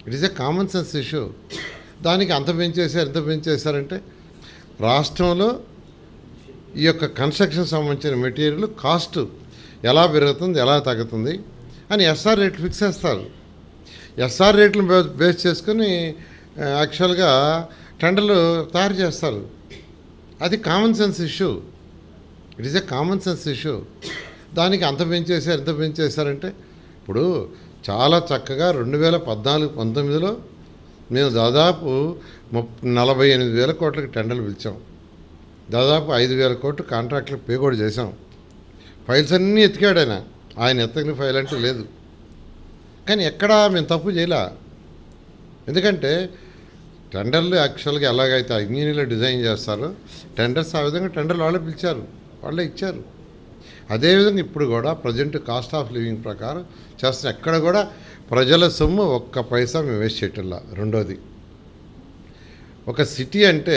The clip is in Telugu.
It is a common sense issue. దానికి అంత పెంచేశారు ఎంత పెంచేశారంటే రాష్ట్రంలో ఈ యొక్క కన్స్ట్రక్షన్ సంబంధించిన మెటీరియల్ కాస్ట్ ఎలా పెరుగుతుంది ఎలా తగ్గుతుంది అని ఎస్ఆర్ రేట్లు ఫిక్స్ చేస్తారు. ఎస్ఆర్ రేట్లను బేస్ చేసుకొని యాక్చువల్గా టెండర్లు తయారు చేస్తారు. అది common sense issue. It is a common sense issue. దానికి అంత పెంచేశారు ఎంత పెంచేశారంటే ఇప్పుడు చాలా చక్కగా 2014-19లో మేము దాదాపు 48,000 కోట్లకి టెండర్లు పిలిచాం. దాదాపు 5,000 కోట్లు కాంట్రాక్టులకు పే కూడా చేసాం. ఫైల్స్ అన్నీ ఎతికాడు ఆయన ఎత్తగిన ఫైల్ అంటే లేదు. కానీ ఎక్కడా మేము తప్పు చేయలే. ఎందుకంటే టెండర్లు యాక్చువల్గా ఎలాగైతే ఇంజనీర్లు డిజైన్ చేస్తారో టెండర్స్ ఆ విధంగా టెండర్లు వాళ్ళే పిలిచారు, వాళ్ళే ఇచ్చారు. అదేవిధంగా ఇప్పుడు కూడా ప్రజెంట్ కాస్ట్ ఆఫ్ లివింగ్ ప్రకారం చేస్తున్న ఎక్కడ కూడా ప్రజల సొమ్ము ఒక్క పైసా మేము వేస్ట్ చేయటంలా. రెండోది, ఒక సిటీ అంటే